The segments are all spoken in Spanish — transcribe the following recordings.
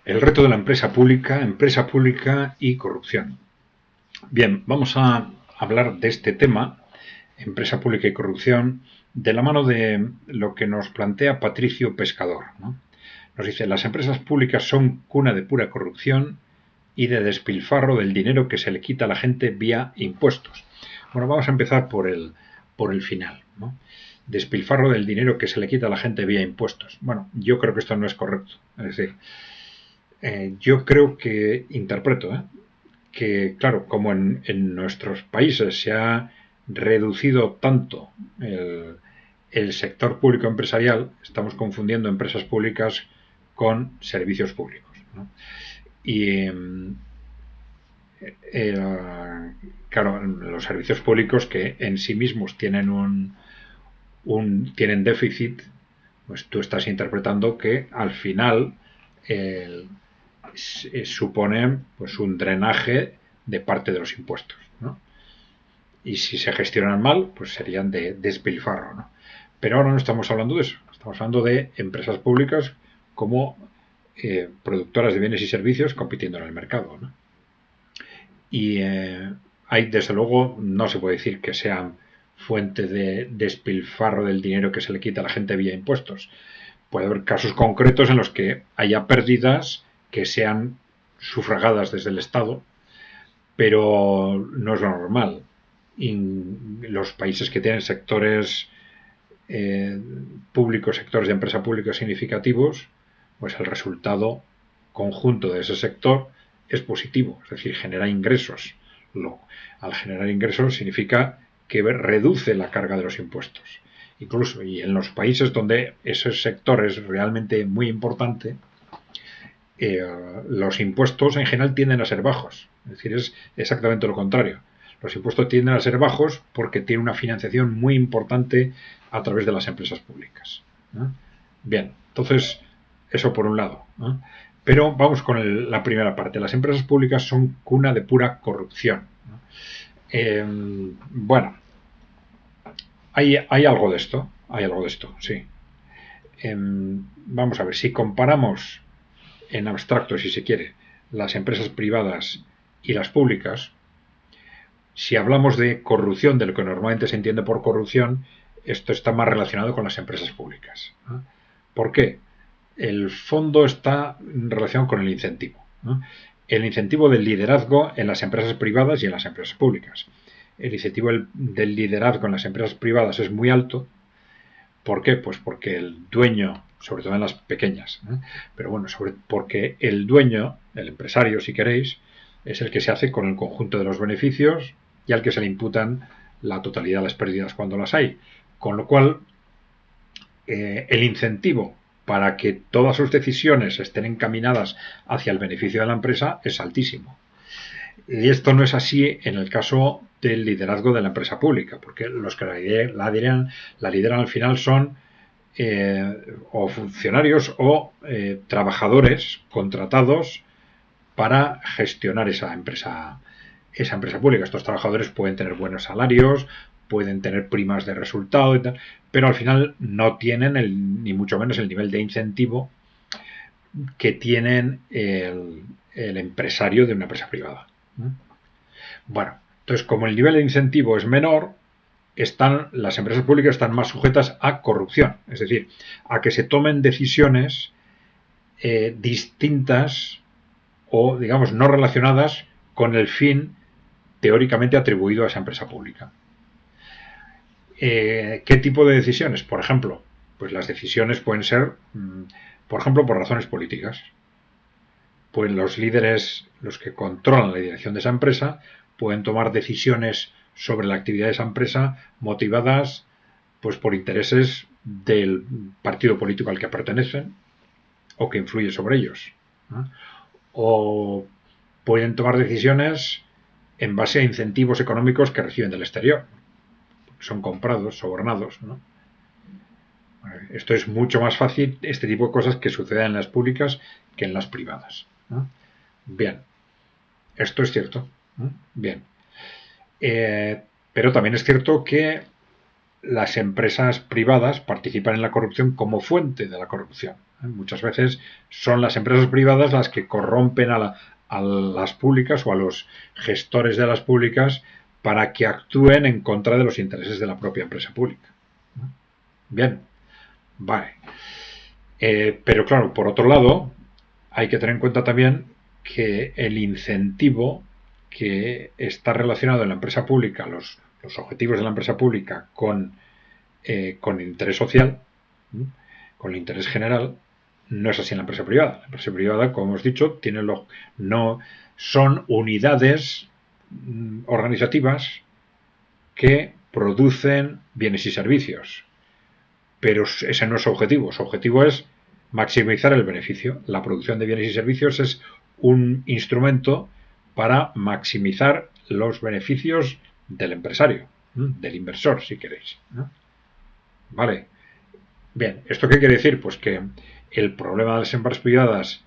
El reto de la empresa pública y corrupción. Bien, vamos a hablar de este tema, empresa pública y corrupción, de la mano de lo que nos plantea Patricio Pescador, ¿no? Nos dice, las empresas públicas son cuna de pura corrupción y de despilfarro del dinero que se le quita a la gente vía impuestos. Bueno, vamos a empezar por el final, ¿no? Despilfarro del dinero que se le quita a la gente vía impuestos. Bueno, yo creo que esto no es correcto. Es decir, yo creo que interpreto que, claro, como en nuestros países se ha reducido tanto el sector público empresarial, estamos confundiendo empresas públicas con servicios públicos, ¿no? Y claro, los servicios públicos que en sí mismos tienen tienen déficit, pues tú estás interpretando que al final suponen pues un drenaje de parte de los impuestos, ¿no? Y si se gestionan mal, pues serían de despilfarro, ¿no? Pero ahora no estamos hablando de eso, estamos hablando de empresas públicas como productoras de bienes y servicios compitiendo en el mercado, ¿no? Y hay, desde luego, no se puede decir que sean fuente de despilfarro del dinero que se le quita a la gente vía impuestos. Puede haber casos concretos en los que haya pérdidas que sean sufragadas desde el Estado, pero no es lo normal. Y los países que tienen sectores públicos, sectores de empresa pública significativos, pues el resultado conjunto de ese sector es positivo, es decir, genera ingresos. Al generar ingresos significa que reduce la carga de los impuestos. Incluso, y en los países donde ese sector es realmente muy importante, los impuestos en general tienden a ser bajos. Es decir, es exactamente lo contrario. Los impuestos tienden a ser bajos porque tienen una financiación muy importante a través de las empresas públicas, ¿no? Bien, entonces, eso por un lado, ¿no? Pero vamos con la primera parte. Las empresas públicas son cuna de pura corrupción, ¿no? Bueno, hay algo de esto, sí. Vamos a ver, si comparamos en abstracto, si se quiere, las empresas privadas y las públicas, si hablamos de corrupción, de lo que normalmente se entiende por corrupción, esto está más relacionado con las empresas públicas, ¿no? ¿Por qué? El fondo está relacionado con el incentivo, ¿no? El incentivo del liderazgo en las empresas privadas y en las empresas públicas. El incentivo del liderazgo en las empresas privadas es muy alto. ¿Por qué? Pues porque el dueño, sobre todo en las pequeñas, ¿eh? Pero bueno, porque el dueño, el empresario, si queréis, es el que se hace con el conjunto de los beneficios y al que se le imputan la totalidad de las pérdidas cuando las hay. Con lo cual, el incentivo para que todas sus decisiones estén encaminadas hacia el beneficio de la empresa es altísimo. Y esto no es así en el caso del liderazgo de la empresa pública, porque los que la lideran al final son o funcionarios o trabajadores contratados para gestionar esa empresa pública. Estos trabajadores pueden tener buenos salarios, pueden tener primas de resultado y tal, pero al final no tienen ni mucho menos el nivel de incentivo que tienen el empresario de una empresa privada. Bueno, entonces como el nivel de incentivo es menor, las empresas públicas están más sujetas a corrupción, es decir, a que se tomen decisiones distintas o, digamos, no relacionadas con el fin teóricamente atribuido a esa empresa pública. ¿Qué tipo de decisiones? Por ejemplo, pues las decisiones pueden ser, por ejemplo, por razones políticas. Pues los líderes, los que controlan la dirección de esa empresa, pueden tomar decisiones sobre la actividad de esa empresa motivadas pues por intereses del partido político al que pertenecen o que influye sobre ellos, ¿no? O pueden tomar decisiones en base a incentivos económicos que reciben del exterior, son comprados, sobornados, ¿no? Esto es mucho más fácil, este tipo de cosas que suceden en las públicas que en las privadas, ¿no? Bien, esto es cierto, ¿no? Bien. Pero también es cierto que las empresas privadas participan en la corrupción como fuente de la corrupción. Muchas veces son las empresas privadas las que corrompen a las públicas o a los gestores de las públicas para que actúen en contra de los intereses de la propia empresa pública. Bien, vale. Pero claro, por otro lado, hay que tener en cuenta también que el incentivo que está relacionado en la empresa pública, los objetivos de la empresa pública con el interés social, con el interés general, no es así en la empresa privada. La empresa privada, como hemos dicho, no son unidades organizativas que producen bienes y servicios, pero ese no es su objetivo. Su objetivo es maximizar el beneficio. La producción de bienes y servicios es un instrumento para maximizar los beneficios del empresario, del inversor, si queréis. Vale. Bien, ¿esto qué quiere decir? Pues que el problema de las empresas privadas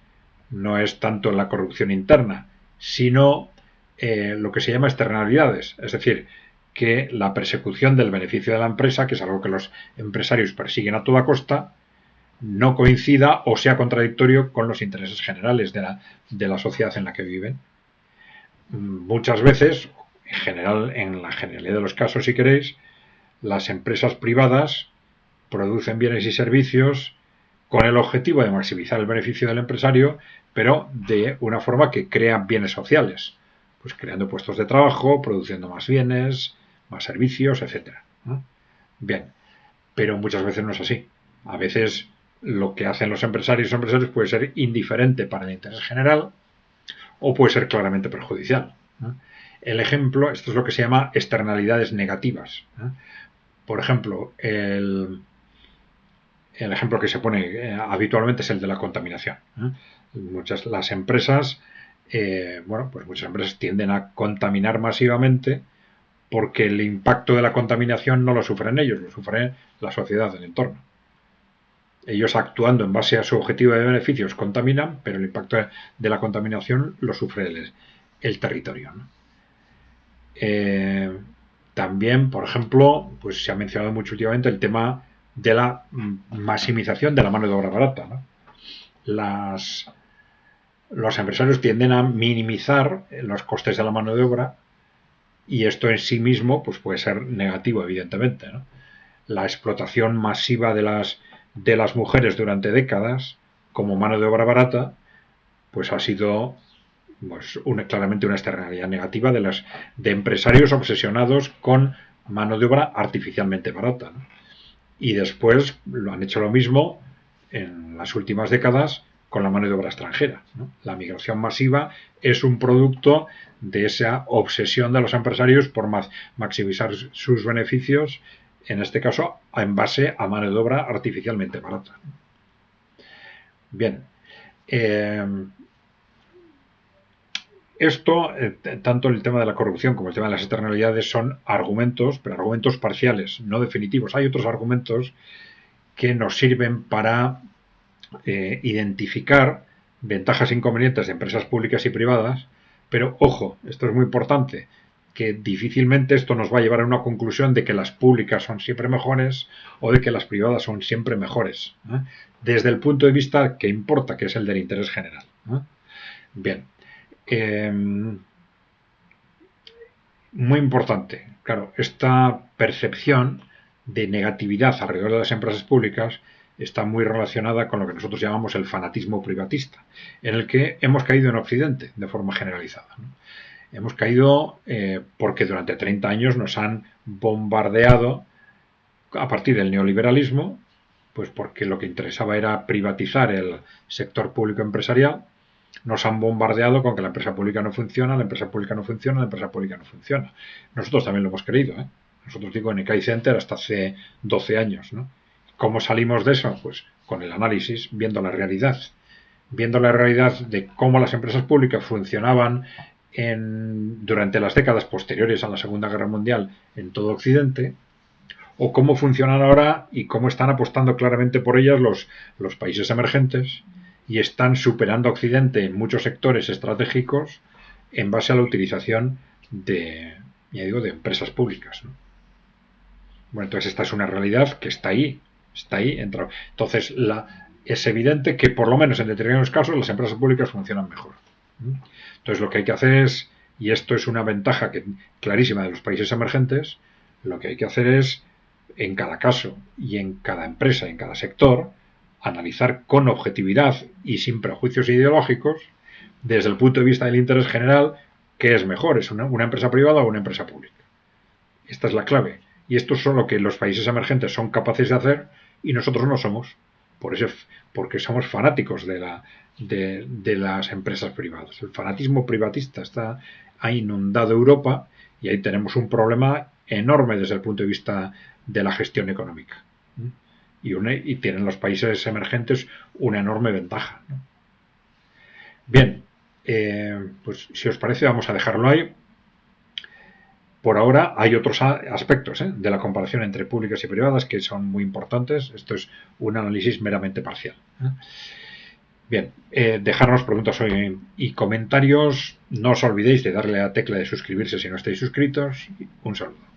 no es tanto la corrupción interna, sino lo que se llama externalidades, es decir, que la persecución del beneficio de la empresa, que es algo que los empresarios persiguen a toda costa, no coincida o sea contradictorio con los intereses generales de la sociedad en la que viven. Muchas veces, en la generalidad de los casos, si queréis, las empresas privadas producen bienes y servicios con el objetivo de maximizar el beneficio del empresario, pero de una forma que crea bienes sociales, pues creando puestos de trabajo, produciendo más bienes, más servicios, etcétera. Bien, pero muchas veces no es así. A veces lo que hacen los empresarios puede ser indiferente para el interés general o puede ser claramente perjudicial. El ejemplo, esto es lo que se llama externalidades negativas. Por ejemplo, el ejemplo que se pone habitualmente es el de la contaminación. Las empresas, pues muchas empresas tienden a contaminar masivamente porque el impacto de la contaminación no lo sufren ellos, lo sufre la sociedad del entorno. Ellos, actuando en base a su objetivo de beneficios, contaminan, pero el impacto de la contaminación lo sufre el territorio, ¿no? También, por ejemplo, pues se ha mencionado mucho últimamente el tema de la maximización de la mano de obra barata, ¿no? Los empresarios tienden a minimizar los costes de la mano de obra y esto en sí mismo pues puede ser negativo, evidentemente, ¿no? La explotación masiva de las mujeres durante décadas como mano de obra barata pues ha sido claramente una externalidad negativa de empresarios obsesionados con mano de obra artificialmente barata, ¿no? Y después lo han hecho lo mismo en las últimas décadas con la mano de obra extranjera, ¿no? La migración masiva es un producto de esa obsesión de los empresarios por maximizar sus beneficios, en este caso en base a mano de obra artificialmente barata. Bien, esto, tanto el tema de la corrupción como el tema de las externalidades son argumentos, pero argumentos parciales, no definitivos. Hay otros argumentos que nos sirven para identificar ventajas e inconvenientes de empresas públicas y privadas, pero ojo, esto es muy importante, que difícilmente esto nos va a llevar a una conclusión de que las públicas son siempre mejores o de que las privadas son siempre mejores, desde el punto de vista que importa, que es el del interés general. Bien. Muy importante, claro, esta percepción de negatividad alrededor de las empresas públicas está muy relacionada con lo que nosotros llamamos el fanatismo privatista, en el que hemos caído en Occidente de forma generalizada, ¿no? Hemos caído porque durante 30 años nos han bombardeado a partir del neoliberalismo, pues porque lo que interesaba era privatizar el sector público empresarial. Nos han bombardeado con que la empresa pública no funciona, la empresa pública no funciona, la empresa pública no funciona. Nosotros también lo hemos creído, ¿eh? Nosotros, digo, en ECAI Center hasta hace 12 años, ¿no? ¿Cómo salimos de eso? Pues con el análisis, viendo la realidad de cómo las empresas públicas funcionaban durante las décadas posteriores a la Segunda Guerra Mundial en todo Occidente, o cómo funcionan ahora y cómo están apostando claramente por ellas los países emergentes y están superando a Occidente en muchos sectores estratégicos en base a la utilización de empresas públicas, ¿no? Bueno, entonces esta es una realidad que está ahí. Entonces, es evidente que por lo menos en determinados casos las empresas públicas funcionan mejor. Entonces lo que hay que hacer es, y esto es una ventaja clarísima de los países emergentes, lo que hay que hacer es, en cada caso y en cada empresa, en cada sector, analizar con objetividad y sin prejuicios ideológicos, desde el punto de vista del interés general, qué es mejor, es una empresa privada o una empresa pública. Esta es la clave. Y esto es lo que los países emergentes son capaces de hacer y nosotros no somos. Porque somos fanáticos de las empresas privadas. El fanatismo privatista ha inundado Europa y ahí tenemos un problema enorme desde el punto de vista de la gestión económica. Y tienen los países emergentes una enorme ventaja. Bien, pues si os parece vamos a dejarlo ahí. Por ahora hay otros aspectos de la comparación entre públicas y privadas que son muy importantes. Esto es un análisis meramente parcial. Bien, dejarnos preguntas y comentarios. No os olvidéis de darle a la tecla de suscribirse si no estáis suscritos. Un saludo.